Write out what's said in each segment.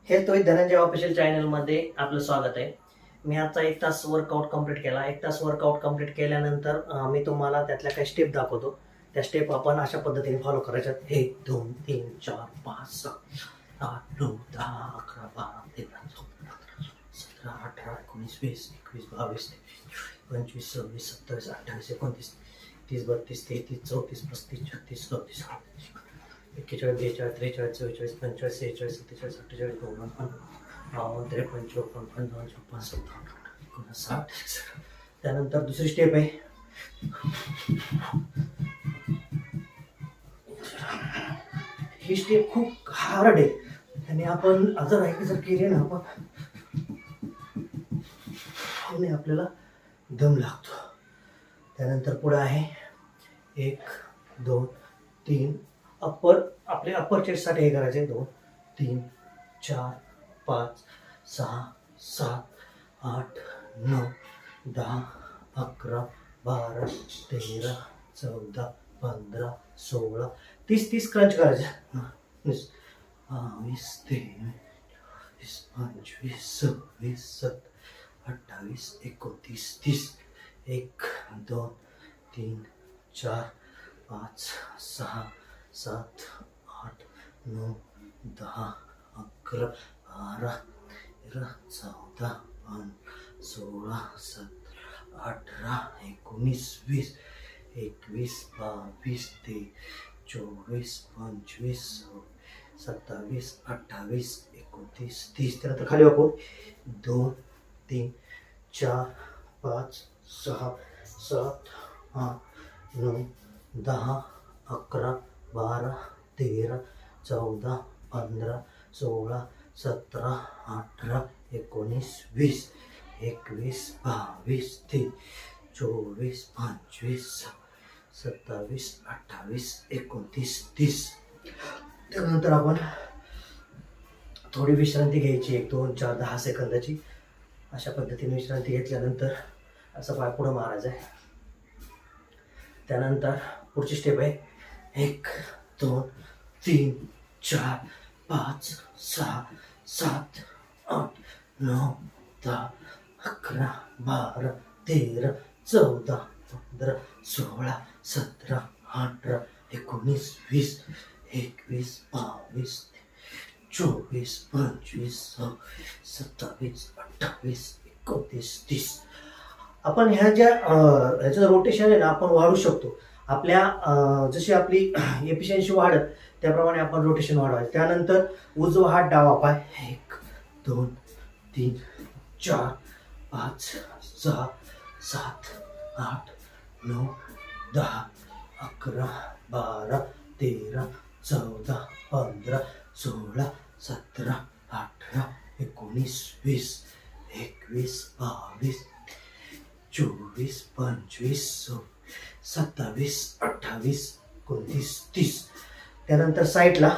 Health with Dhananjay official चॅनलमध्ये आपलं स्वागत आहे. मी आता 1 तास वर्कआउट कंप्लीट केला. 1 तास वर्कआउट कंप्लीट केल्यानंतर मी तुम्हाला त्यातल्या काही स्टेप दाखवतो. त्या स्टेप आपण अशा पद्धतीने फॉलो करायच्यात. 1 2 3 4 5 6 8 9 10 11 12 13 14 15 16 17 18 19 20 21 22 23 24 26 27 28 29 30 32 33 34 35 36 37 38 41 42 43 44 45 46 47 48 49 53 54 55 56 57 त्यानंतर दुसरी स्टेप आहे. ही स्टेप खूप हार्ड आहे आणि आपण जर केली ना आपण आपल्याला दम लागतो. त्यानंतर पुढे आहे 1 2 3 आपल्या अप्पर चेस्टसाठी हे करायचे 2 3 4 5 6 7 8 9 10 11 12 13 14 15 16 30 क्रंच करायचे. 20 23 25 26 27 28 29 30 1 2 3 4 5 6 7 8 9 10 11 12 13 14 15 16 17 18 19 20 21 22 23 24 25 27 28 29 30 त्यानंतर खाली वाकून 2 3 4 5 6 7 8 9 10 11 12 13 14 15 16 17 18 19 20 21 22 23 24 25 27 28 29 30 त्यानंतर आपण थोडी विश्रांती घ्यायची. 1 2 4 10 सेकंदाची. अशा पद्धतीने विश्रांती घेतल्यानंतर असं पाय पुढं मारायचं आहे. त्यानंतर पुढची स्टेप आहे 1 2 3 4 5 6 7 8 9 10 11 12 13 14 15 16 17 18 19 20 21 22 24 25 27 28 29 30 आपण ह्याचं रोटेशन आहे ना आपण वाढवू शकतो. आपल्या जशी आपली एफिशियन्सी वाढत त्याप्रमाणे आपण रोटेशन वाढवायचं. त्यानंतर उजवा हात डावा पाय 1 2 3 4 5 6 7 8 9 10 11 12 13 14 15 16 17 18 19 20 21 22 24 25 27 28 29 30 त्यानंतर साईडला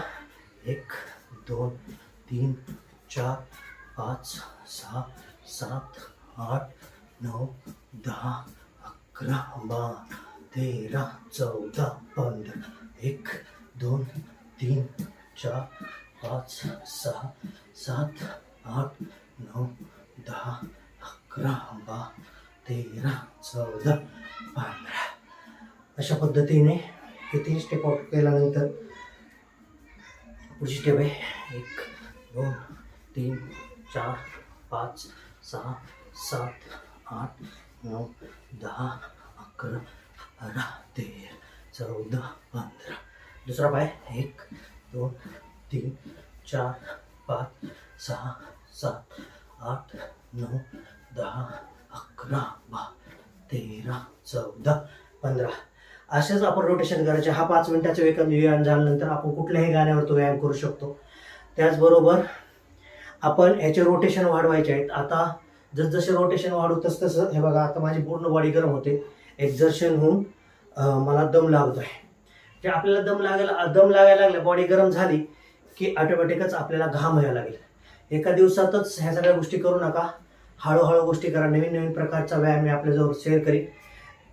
1 2 3 4 5 6 7 8 9 10 11 12 13 14 15 1 2 3 4 5 6 7 8 9 10 11 12 13 14 15 अशा पद्धतीने हे 3 स्टेप आउट केल्यानंतर पुढची स्टेप आहे 1 2 3 4 5 6 7 8 9 10 11 12 13 14 15 दुसरा पाय 1 2 3 4 5 6 7 8 9 10 11 12 13 14 15 असेच आपण रोटेशन करायचे. हा 5 मिनिटाचा व्यायाम झाल्यानंतर आपण कुठल्याही गाण्यावर तो व्यायाम करू शकतो. त्याचबरोबर आपण याचे रोटेशन वाढवायचे आहेत. आता जसजसे रोटेशन वाढू तसं हे बघा आता माझी पूर्ण बॉडी गरम होते. एक्झर्शन होऊन मला दम लागत आहे. जे आपल्याला दम लागायला लागलं बॉडी गरम झाली की ऑटोमॅटिकच आपल्याला घाम यायला लागेल. एका दिवसातच ह्या सगळ्या गोष्टी करू नका. हळूहळू गोष्टी करा. नवीन नवीन प्रकारचा व्यायाम मी आपल्याजवळ शेअर करीन.